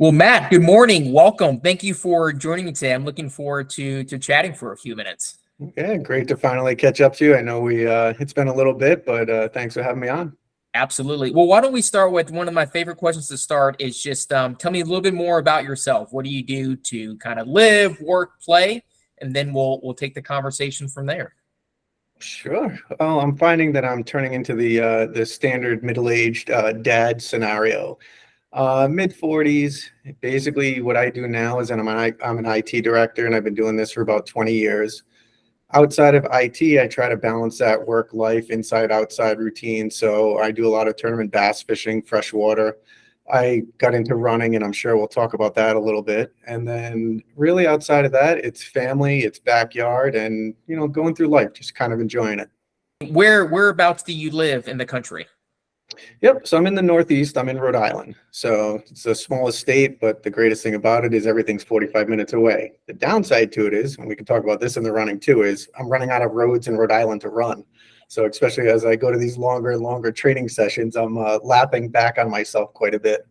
Well, Matt, good morning. Welcome. Thank you for joining me today. I'm looking forward to chatting for a few minutes. Yeah, great to finally catch up to you. I know it's been a little bit, but thanks for having me on. Absolutely. Well, why don't we start with one of my favorite questions to start is just tell me a little bit more about yourself. What do you do to kind of live, work, play? And then we'll take the conversation from there. Sure. Well, I'm finding that I'm turning into the standard middle-aged dad scenario. Mid 40s. Basically, what I do now is that I'm an IT director, and I've been doing this for about 20 years. Outside of IT, I try to balance that work life inside outside routine. So I do a lot of tournament bass fishing, freshwater. I got into running, and I'm sure we'll talk about that a little bit. And then really outside of that, it's family, it's backyard, and going through life, just kind of enjoying it. Whereabouts do you live in the country? Yep. So I'm in the Northeast. I'm in Rhode Island. So it's the smallest state, but the greatest thing about it is everything's 45 minutes away. The downside to it is, and we can talk about this in the running too, is I'm running out of roads in Rhode Island to run. So especially as I go to these longer and longer training sessions, I'm lapping back on myself quite a bit.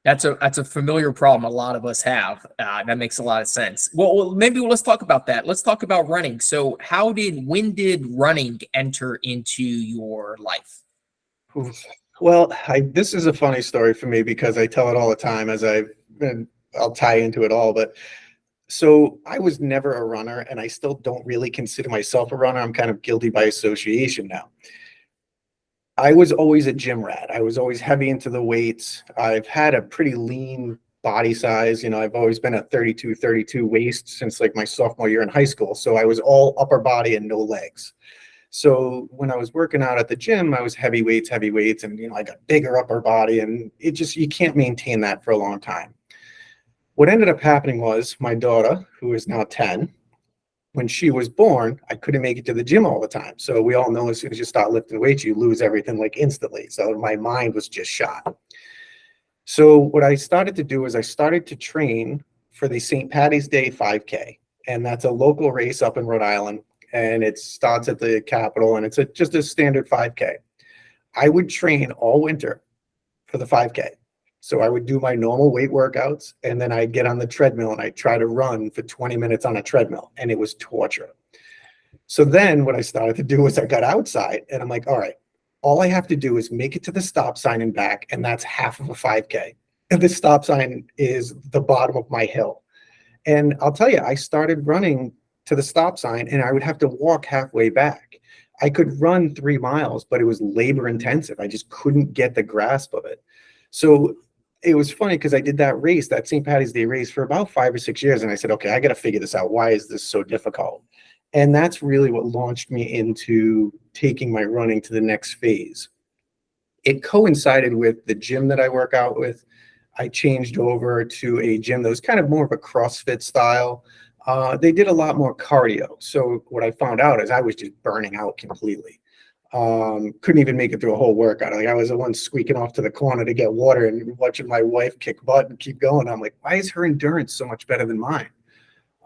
That's a familiar problem a lot of us have. That makes a lot of sense. Well, maybe let's talk about that. Let's talk about running. So when did running enter into your life? Well, this is a funny story for me because I tell it all the time I'll tie into it all. But so I was never a runner, and I still don't really consider myself a runner. I'm kind of guilty by association now. I was always a gym rat. I was always heavy into the weights. I've had a pretty lean body size. I've always been a 32 waist since like my sophomore year in high school. So I was all upper body and no legs. So when I was working out at the gym, I was heavy weights, and I got bigger upper body, and you can't maintain that for a long time. What ended up happening was my daughter, who is now 10, when she was born, I couldn't make it to the gym all the time. So we all know as soon as you start lifting weights, you lose everything like instantly. So my mind was just shot. So what I started to do is I started to train for the St. Patty's Day 5K. And that's a local race up in Rhode Island. And it starts at the Capitol, and it's just a standard 5K. I would train all winter for the 5K. So I would do my normal weight workouts, and then I'd get on the treadmill and I'd try to run for 20 minutes on a treadmill, and it was torture. So then what I started to do was I got outside, and I'm like, all right, all I have to do is make it to the stop sign and back, and that's half of a 5K. And the stop sign is the bottom of my hill. And I'll tell you, I started running to the stop sign, and I would have to walk halfway back. I could run 3 miles, but it was labor intensive. I just couldn't get the grasp of it. So it was funny because I did that St. Patty's Day race for about 5 or 6 years. And I said, okay, I got to figure this out. Why is this so difficult? And that's really what launched me into taking my running to the next phase. It coincided with the gym that I work out with. I changed over to a gym that was kind of more of a CrossFit style. They did a lot more cardio. So what I found out is I was just burning out completely. Couldn't even make it through a whole workout. Like I was the one squeaking off to the corner to get water and watching my wife kick butt and keep going. I'm like, why is her endurance so much better than mine?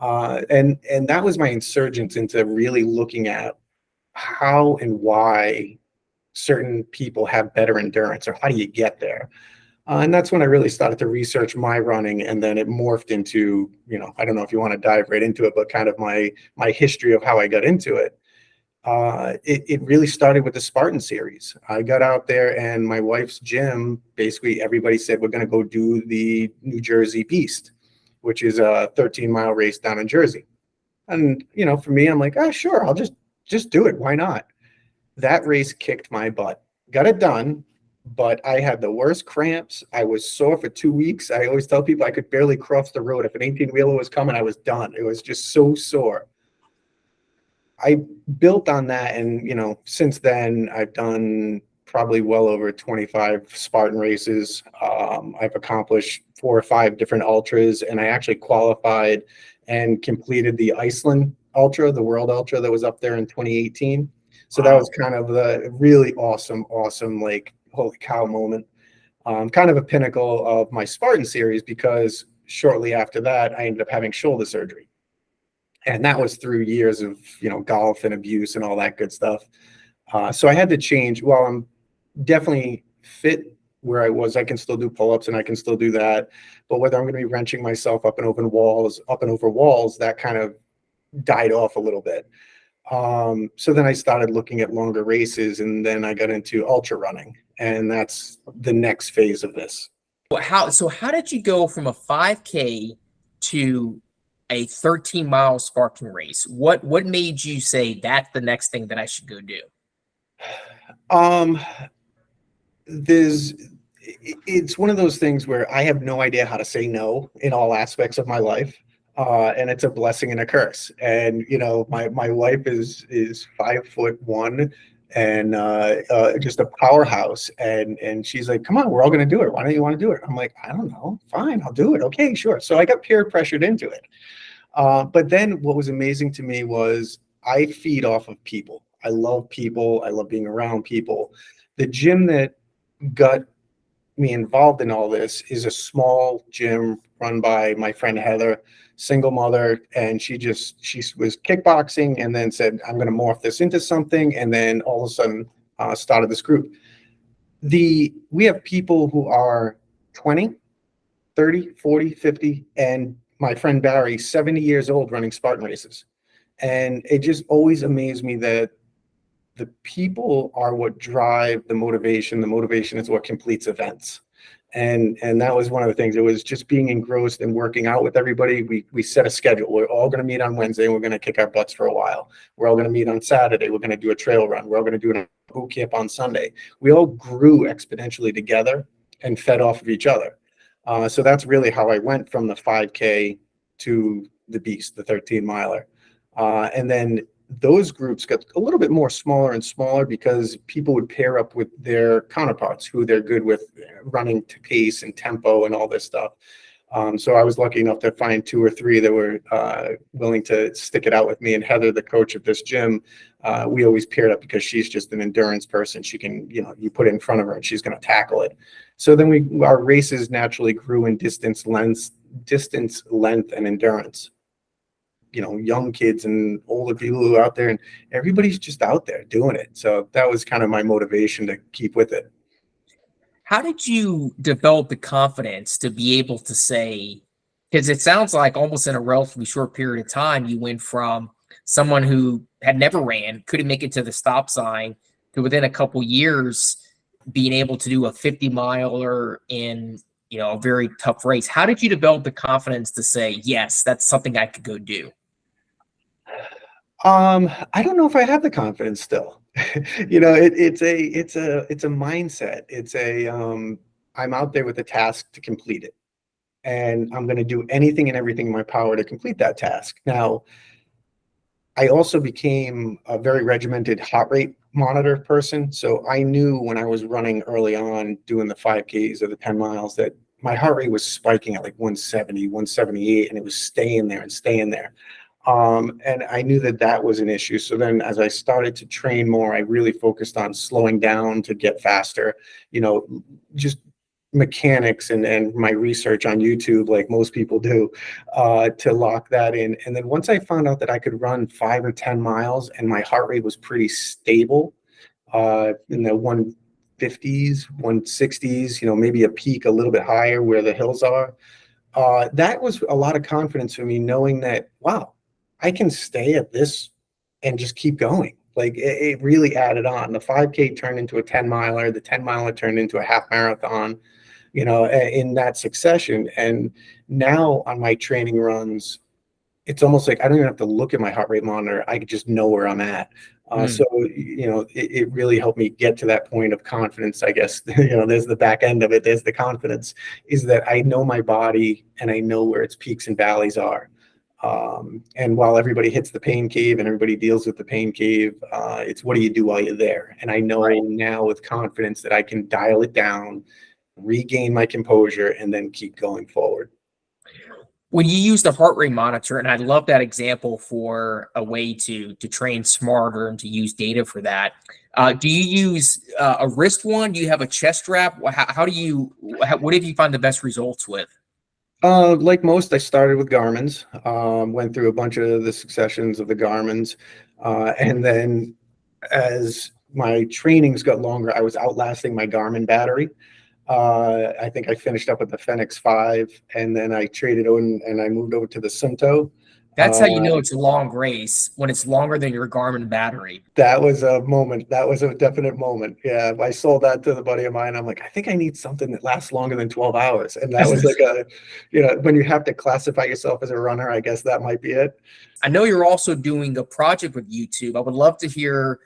And that was my insurgence into really looking at how and why certain people have better endurance, or how do you get there? And that's when I really started to research my running, and then it morphed into, I don't know if you want to dive right into it, but kind of my history of how I got into it. It really started with the Spartan series. I got out there, and my wife's gym, basically everybody said, we're going to go do the New Jersey Beast, which is a 13-mile race down in Jersey. And, for me, I'm like, oh, sure, I'll just do it. Why not? That race kicked my butt. Got it done, but I had the worst cramps. I was sore for 2 weeks. I always tell people I could barely cross the road. If an 18-wheeler was coming, I was done. It was just so sore. I built on that, and since then I've done probably well over 25 Spartan races. I've accomplished 4 or 5 different ultras, and I actually qualified and completed the Iceland Ultra, the World Ultra that was up there in 2018. So that was kind of the really awesome, like holy cow moment. Kind of a pinnacle of my Spartan series, because shortly after that I ended up having shoulder surgery. And that was through years of, golf and abuse and all that good stuff. So I had to change. While I'm definitely fit where I was. I can still do pull-ups and I can still do that. But whether I'm going to be wrenching myself up and over walls, that kind of died off a little bit. So then I started looking at longer races, and then I got into ultra running, and that's the next phase of this. How did you go from a 5K to a 13-mile Spartan race? What made you say that's the next thing that I should go do? It's one of those things where I have no idea how to say no in all aspects of my life. And it's a blessing and a curse. And, you know, my wife is 5'1" and just a powerhouse. And she's like, come on, we're all going to do it. Why don't you want to do it? I'm like, I don't know. Fine, I'll do it. Okay, sure. So I got peer pressured into it. But then what was amazing to me was I feed off of people. I love people. I love being around people. The gym that got me involved in all this is a small gym run by my friend Heather, single mother, and she was kickboxing and then said, I'm going to morph this into something, and then all of a sudden started this group. We have people who are 20, 30, 40, 50, and my friend Barry, 70 years old, running Spartan races. And it just always amazed me that the people are what drive the motivation. The motivation is what completes events. And that was one of the things. It was just being engrossed and working out with everybody. We set a schedule. We're all going to meet on Wednesday, and we're going to kick our butts for a while. We're all going to meet on Saturday. We're going to do a trail run. We're all going to do a boot camp on Sunday. We all grew exponentially together and fed off of each other. So that's really how I went from the 5K to the beast, the 13-miler. And then those groups got a little bit more smaller and smaller because people would pair up with their counterparts who they're good with running to pace and tempo and all this stuff. So I was lucky enough to find 2 or 3 that were willing to stick it out with me. And Heather, the coach of this gym, we always paired up because she's just an endurance person. She can, you know, you put it in front of her and she's going to tackle it. So then our races naturally grew in distance, length, and endurance. You know, young kids and older people who are out there, and everybody's just out there doing it. So that was kind of my motivation to keep with it. How did you develop the confidence to be able to say, because it sounds like almost in a relatively short period of time, you went from someone who had never ran, couldn't make it to the stop sign, to within a couple years being able to do a 50-miler in, you know, a very tough race. How did you develop the confidence to say, yes, that's something I could go do? I don't know if I have the confidence still. You know, it's a mindset. I'm out there with a task to complete it, and I'm going to do anything and everything in my power to complete that task. Now, I also became a very regimented heart rate monitor person. So I knew when I was running early on, doing the 5Ks or the 10 miles, that my heart rate was spiking at like 170, 178, and it was staying there and staying there. And I knew that was an issue. So then as I started to train more, I really focused on slowing down to get faster, you know, just mechanics and my research on YouTube, like most people do, to lock that in. And then once I found out that I could run 5 or 10 miles and my heart rate was pretty stable, in the 150s, 160s, you know, maybe a peak a little bit higher where the hills are, that was a lot of confidence for me, knowing that, wow, I can stay at this and just keep going. Like it really added on. The 5K turned into a 10-miler. The 10-miler turned into a half marathon, you know, in that succession. And now on my training runs, it's almost like I don't even have to look at my heart rate monitor. I just know where I'm at. So, you know, it really helped me get to that point of confidence, I guess. You know, there's the back end of it. There's the confidence, is that I know my body and I know where its peaks and valleys are. And while everybody hits the pain cave and everybody deals with the pain cave, it's what do you do while you're there? And I know now with confidence that I can dial it down, regain my composure, and then keep going forward. When you use the heart rate monitor, and I love that example for a way to train smarter and to use data for that. Do you use a wrist one? Do you have a chest strap? What have you found the best results with? Like most, I started with Garmin's, went through a bunch of the successions of the Garmin's, and then as my trainings got longer, I was outlasting my Garmin battery. I think I finished up with the Fenix 5, and then I traded on and I moved over to the Sunto. That's how you know it's a long race, when it's longer than your Garmin battery. That was a moment. That was a definite moment. Yeah, I sold that to the buddy of mine. I'm like, I think I need something that lasts longer than 12 hours. And that was like when you have to classify yourself as a runner, I guess that might be it. I know you're also doing a project with YouTube. I would love to hear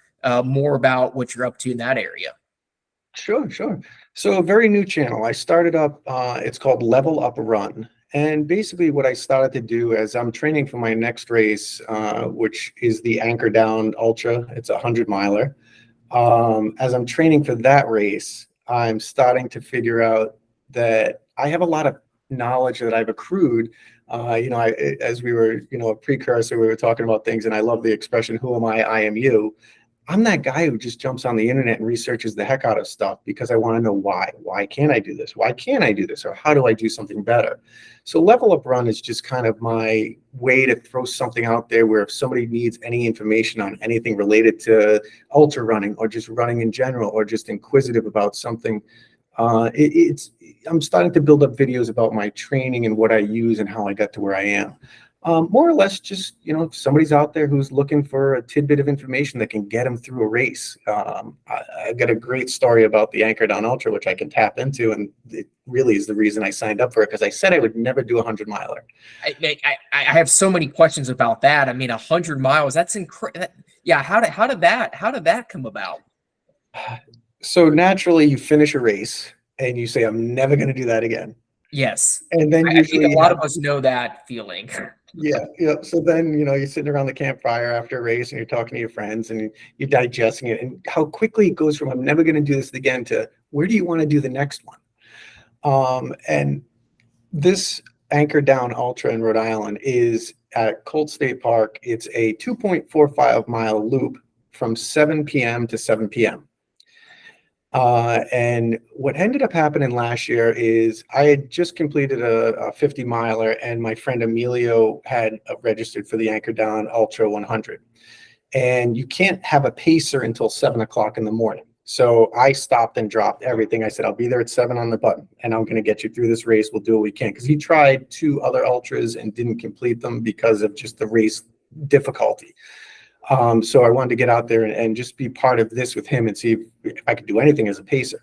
more about what you're up to in that area. Sure, sure. So a very new channel. I started up, it's called Level Up Run. And basically what I started to do as I'm training for my next race, which is the Anchor Down Ultra. It's a 100-miler. As I'm training for that race, I'm starting to figure out that I have a lot of knowledge that I've accrued. As we were, a precursor, we were talking about things, and I love the expression, who am I am you. I'm that guy who just jumps on the internet and researches the heck out of stuff because I want to know why. Why can't I do this? Why can't I do this? Or how do I do something better? So Level Up Run is just kind of my way to throw something out there where if somebody needs any information on anything related to ultra running or just running in general or just inquisitive about something, I'm starting to build up videos about my training and what I use and how I got to where I am. More or less just, if somebody's out there who's looking for a tidbit of information that can get them through a race. I've got a great story about the Anchor Down Ultra, which I can tap into. And it really is the reason I signed up for it, because I said I would never do a 100-miler. I have so many questions about that. I mean, 100 miles, that's incredible. Yeah. How did that come about? So naturally you finish a race and you say, I'm never going to do that again. Yes. And then I think a lot of us know that feeling. Yeah. So then, you're sitting around the campfire after a race and you're talking to your friends and you're digesting it, and how quickly it goes from I'm never going to do this again to where do you want to do the next one? And this Anchor Down Ultra in Rhode Island is at Colt State Park. It's a 2.45-mile loop from 7 p.m. to 7 p.m. And what ended up happening last year is I had just completed a 50-miler, and my friend Emilio had registered for the Anchor Down Ultra 100. And you can't have a pacer until 7 o'clock in the morning. So I stopped and dropped everything. I said, I'll be there at 7 on the button, and I'm going to get you through this race. We'll do what we can. Because he tried 2 other ultras and didn't complete them because of just the race difficulty. So I wanted to get out there and just be part of this with him and see if I could do anything as a pacer.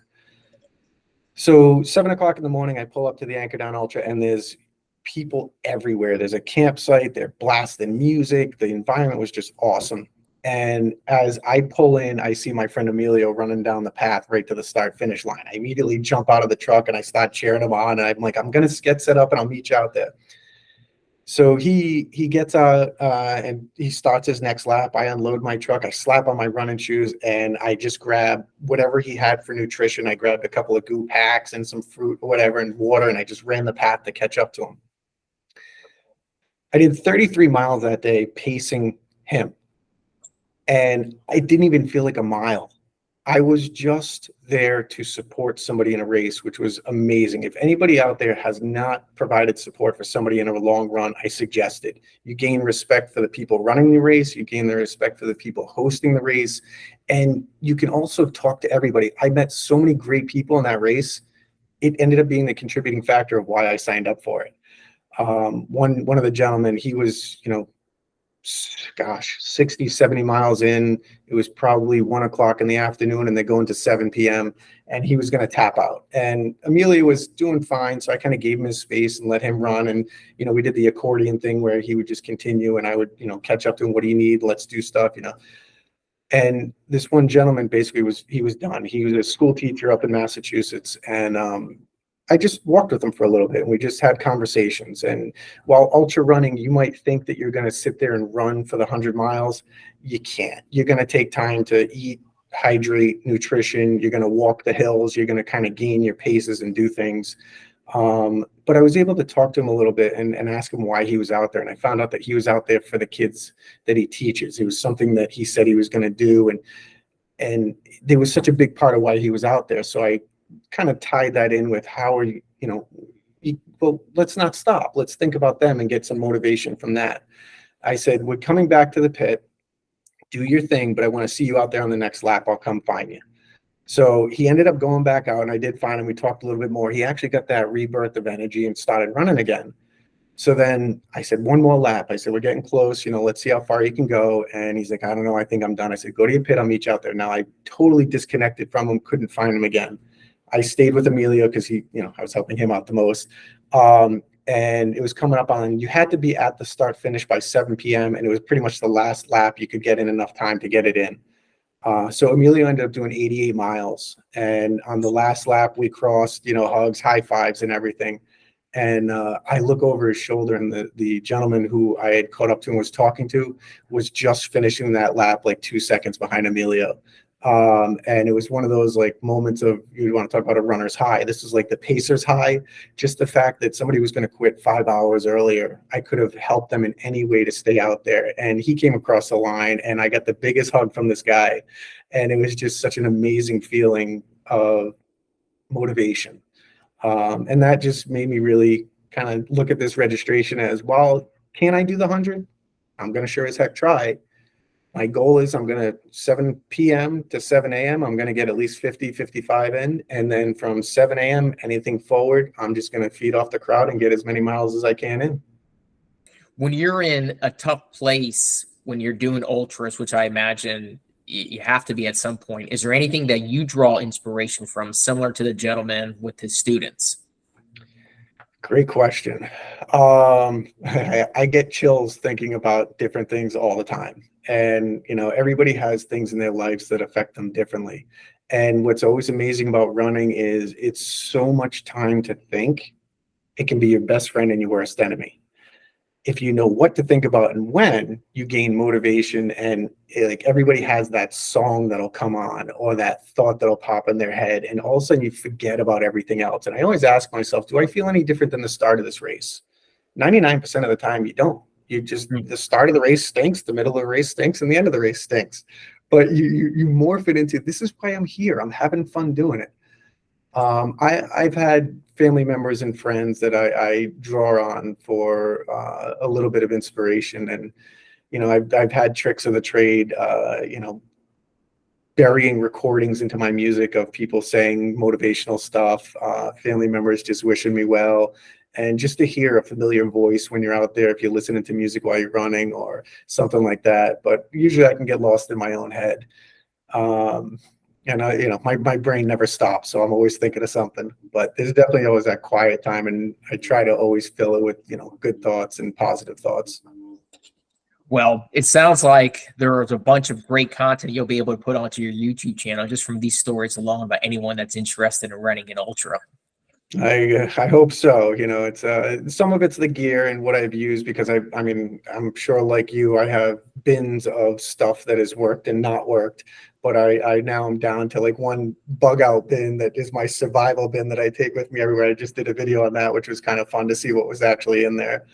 So 7 o'clock in the morning, I pull up to the Anchor Down Ultra, and there's people everywhere. There's a campsite. They're blasting music. The environment was just awesome. And as I pull in, I see my friend Emilio running down the path right to the start-finish line. I immediately jump out of the truck and I start cheering him on. And I'm like, I'm going to get set up and I'll meet you out there. So he gets out and he starts his next lap. I unload my truck. I slap on my running shoes and I just grab whatever he had for nutrition. I grabbed a couple of goo packs and some fruit or whatever and water, and I just ran the path to catch up to him. I did 33 miles that day pacing him, and it didn't even feel like a mile. I was just there to support somebody in a race, which was amazing. If anybody out there has not provided support for somebody in a long run, I suggest it. You gain respect for the people running the race. You gain the respect for the people hosting the race. And you can also talk to everybody. I met so many great people in that race. It ended up being the contributing factor of why I signed up for it. One of the gentlemen, he was, 60, 70 miles in. It was probably 1 o'clock in the afternoon, and they're going to 7 p.m. and he was going to tap out. And Amelia was doing fine, so I kind of gave him his space and let him run. And we did the accordion thing where he would just continue, and I would catch up to him. What do you need? Let's do stuff. And this one gentleman basically was done. He was a school teacher up in Massachusetts, and I just walked with him for a little bit, and we just had conversations. And while ultra running, you might think that you're going to sit there and run for the 100 miles. You can't. You're going to take time to eat, hydrate, nutrition. You're going to walk the hills. You're going to kind of gain your paces and do things. But I was able to talk to him a little bit and ask him why he was out there. And I found out that he was out there for the kids that he teaches. It was something that he said he was going to do. And there was such a big part of why he was out there. So I kind of tied that in with how are you, well, let's not stop. Let's think about them and get some motivation from that. I said, we're coming back to the pit, do your thing, but I want to see you out there on the next lap. I'll come find you. So he ended up going back out, and I did find him. We talked a little bit more. He actually got that rebirth of energy and started running again. So then I said, one more lap. I said, we're getting close. Let's see how far you can go. And he's like, I don't know. I think I'm done. I said, go to your pit. I'll meet you out there. Now I totally disconnected from him. Couldn't find him again. I stayed with Emilio because I was helping him out the most. And it was coming up on, you had to be at the start finish by 7 p.m. And it was pretty much the last lap you could get in enough time to get it in. So Emilio ended up doing 88 miles. And on the last lap, we crossed, hugs, high fives and everything. And I look over his shoulder, and the gentleman who I had caught up to and was talking to was just finishing that lap like 2 seconds behind Emilio. And it was one of those like moments of, you want to talk about a runner's high. This was like the pacer's high. Just the fact that somebody was going to quit 5 hours earlier, I could have helped them in any way to stay out there. And he came across the line, and I got the biggest hug from this guy. And it was just such an amazing feeling of motivation. And that just made me really kind of look at this registration as, well, can I do the 100? I'm going to sure as heck try. My goal is I'm going to 7 p.m. to 7 a.m. I'm going to get at least 50, 55 in. And then from 7 a.m., anything forward, I'm just going to feed off the crowd and get as many miles as I can in. When you're in a tough place, when you're doing ultras, which I imagine you have to be at some point, is there anything that you draw inspiration from, similar to the gentleman with his students? Great question. I get chills thinking about different things all the time. And, everybody has things in their lives that affect them differently. And what's always amazing about running is it's so much time to think. It can be your best friend and your worst enemy. If you know what to think about and when, you gain motivation. And like everybody has that song that'll come on, or that thought that'll pop in their head, and all of a sudden you forget about everything else. And I always ask myself, do I feel any different than the start of this race? 99% of the time you don't. The start of the race stinks, the middle of the race stinks, and the end of the race stinks. But you morph it into, this is why I'm here. I'm having fun doing it. I've had family members and friends that I draw on for a little bit of inspiration. And, I've had tricks of the trade, burying recordings into my music of people saying motivational stuff, family members just wishing me well. And just to hear a familiar voice when you're out there, if you're listening to music while you're running or something like that. But usually I can get lost in my own head. And my brain never stops, so I'm always thinking of something. But there's definitely always that quiet time, and I try to always fill it with good thoughts and positive thoughts. Well, it sounds like there's a bunch of great content you'll be able to put onto your YouTube channel just from these stories alone about anyone that's interested in running an ultra. I hope so. It's some of it's the gear and what I've used, because I'm sure like you, I have bins of stuff that has worked and not worked, but I now am down to like one bug out bin that is my survival bin that I take with me everywhere. I just did a video on that, which was kind of fun to see what was actually in there.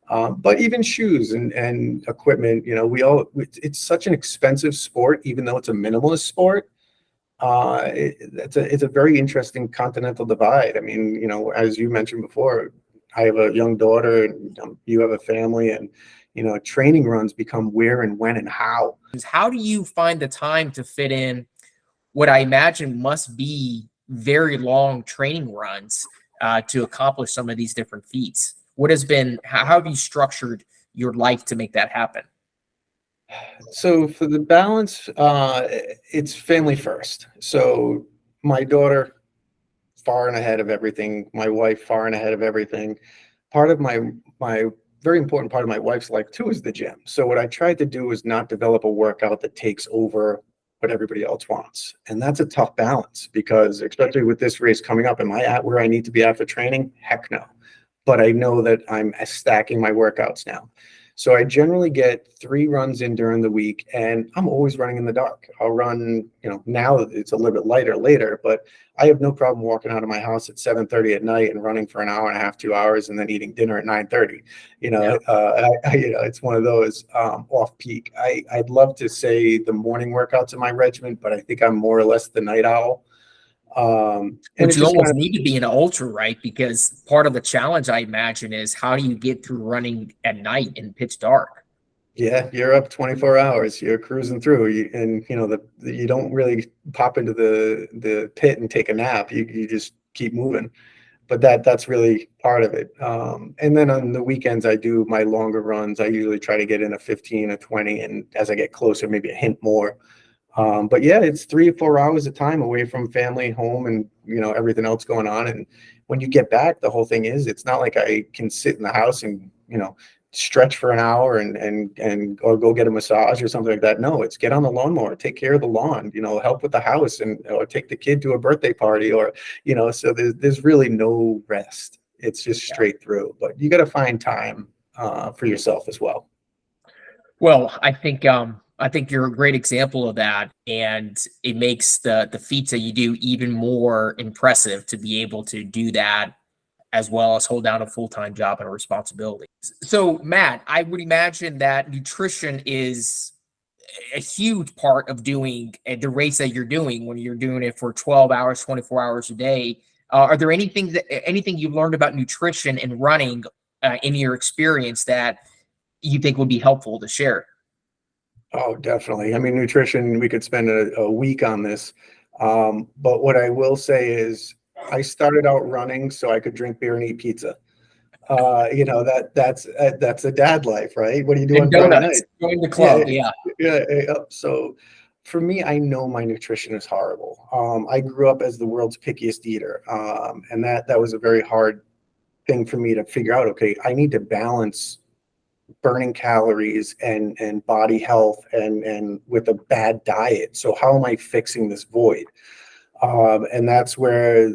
But even shoes and equipment, it's such an expensive sport, even though it's a minimalist sport. It's a very interesting continental divide. I mean, as you mentioned before, I have a young daughter, and you have a family, and training runs become where and when and how. How do you find the time to fit in what I imagine must be very long training runs to accomplish some of these different feats? How have you structured your life to make that happen? So for the balance, it's family first. So my daughter, far and ahead of everything. My wife, far and ahead of everything. Part of my very important part of my wife's life too is the gym. So what I tried to do is not develop a workout that takes over what everybody else wants. And that's a tough balance, because especially with this race coming up, am I at where I need to be after training? Heck no. But I know that I'm stacking my workouts now. So I generally get 3 runs in during the week, and I'm always running in the dark. I'll run, now it's a little bit lighter later, but I have no problem walking out of my house at 7:30 at night and running for an hour and a half, 2 hours, and then eating dinner at 9:30. It's one of those off peak. I'd love to say the morning workouts in my regimen, but I think I'm more or less the night owl. But you almost need to be an ultra, right? Because part of the challenge, I imagine, is how do you get through running at night in pitch dark? Yeah, you're up 24 hours. You're cruising through, and you don't really pop into the pit and take a nap. You just keep moving. But that's really part of it. And then on the weekends, I do my longer runs. I usually try to get in a 15, a 20, and as I get closer, maybe a hint more. But yeah, it's 3 or 4 hours of time away from family, home, and everything else going on. And when you get back, the whole thing is, it's not like I can sit in the house and stretch for an hour and or go get a massage or something like that. No, it's get on the lawnmower, take care of the lawn, help with the house, and or take the kid to a birthday party, or so there's really no rest. It's just straight through. But you got to find time for yourself as well. Well, I think you're a great example of that, and it makes the feats that you do even more impressive to be able to do that as well as hold down a full-time job and a responsibility. So, Matt, I would imagine that nutrition is a huge part of doing the race that you're doing when you're doing it for 12 hours, 24 hours a day. Are there anything you've learned about nutrition and running in your experience that you think would be helpful to share? Oh, definitely. I mean, nutrition, we could spend a week on this. But what I will say is I started out running so I could drink beer and eat pizza. That's a dad life, right? What do you do And on Friday donuts, night? going to Yeah, club, yeah. yeah. So for me, I know my nutrition is horrible. I grew up as the world's pickiest eater. And that was a very hard thing for me to figure out. Okay, I need to balance burning calories and body health and with a bad diet. So how am I fixing this void? And that's where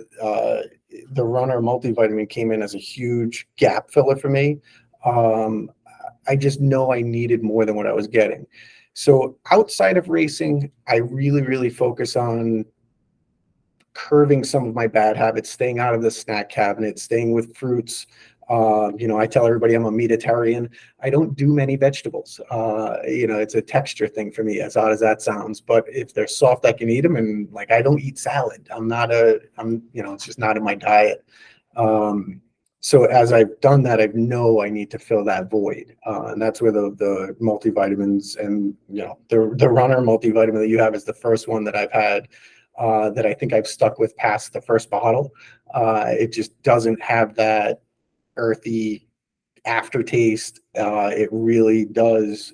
the Runner multivitamin came in as a huge gap filler for me. I just know I needed more than what I was getting. So outside of racing, I really, really focus on curbing some of my bad habits, staying out of the snack cabinet, staying with fruits. I tell everybody I'm a meatitarian. I don't do many vegetables. It's a texture thing for me, as odd as that sounds. But if they're soft, I can eat them. And like, I don't eat salad. It's just not in my diet. So as I've done that, I know I need to fill that void. And that's where the multivitamins and, the Runner multivitamin that you have is the first one that I've had that I think I've stuck with past the first bottle. It just doesn't have that earthy aftertaste. It really does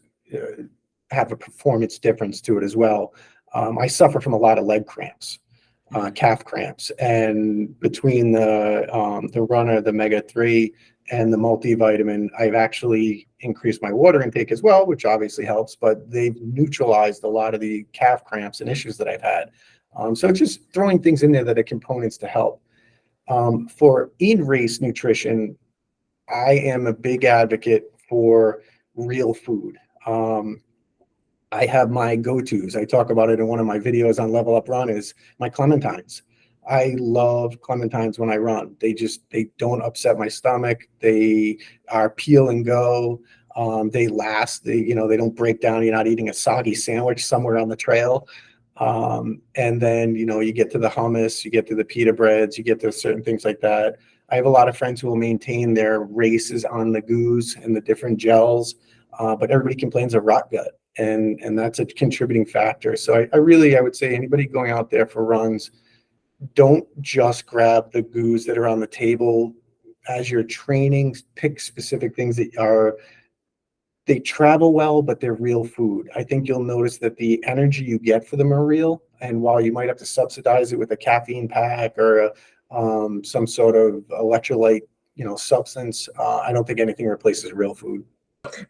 have a performance difference to it as well. I suffer from a lot of leg cramps, calf cramps, and between the Runner, the Mega 3, and the multivitamin, I've actually increased my water intake as well, which obviously helps, but they've neutralized a lot of the calf cramps and issues that I've had. So it's just throwing things in there that are components to help. For in-race nutrition, I am a big advocate for real food. I have my go-tos. I talk about it in one of my videos on Level Up Run is my clementines. I love clementines when I run. They don't upset my stomach. They are peel and go. They last. They don't break down. You're not eating a soggy sandwich somewhere on the trail. And then, you get to the hummus, you get to the pita breads, you get to certain things like that. I have a lot of friends who will maintain their races on the goos and the different gels, but everybody complains of rot gut, and that's a contributing factor. So I would say anybody going out there for runs, don't just grab the goos that are on the table. As you're training, pick specific things they travel well, but they're real food. I think you'll notice that the energy you get for them are real. And while you might have to subsidize it with a caffeine pack or some sort of electrolyte, substance, I don't think anything replaces real food.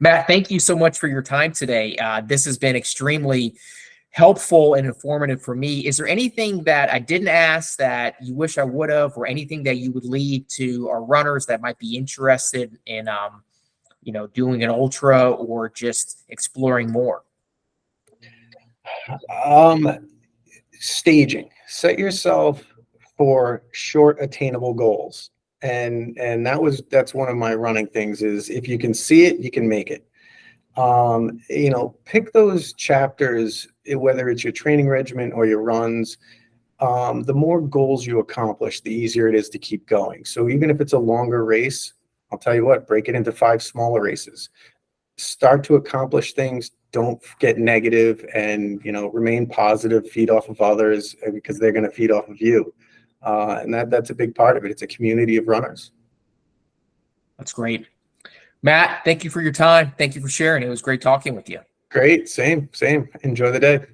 Matt, thank you so much for your time today. This has been extremely helpful and informative for me. Is there anything that I didn't ask that you wish I would have, or anything that you would leave to our runners that might be interested in, doing an ultra or just exploring more? Staging. Set yourself for short, attainable goals. And that's one of my running things is if you can see it, you can make it. Pick those chapters, whether it's your training regimen or your runs. The more goals you accomplish, the easier it is to keep going. So even if it's a longer race, I'll tell you what, break it into 5 smaller races. start to accomplish things, don't get negative, and remain positive, feed off of others, because they're going to feed off of you. And that's a big part of it. It's a community of runners. That's great. Matt, thank you for your time. Thank you for sharing. It was great talking with you. Great. Same. Enjoy the day.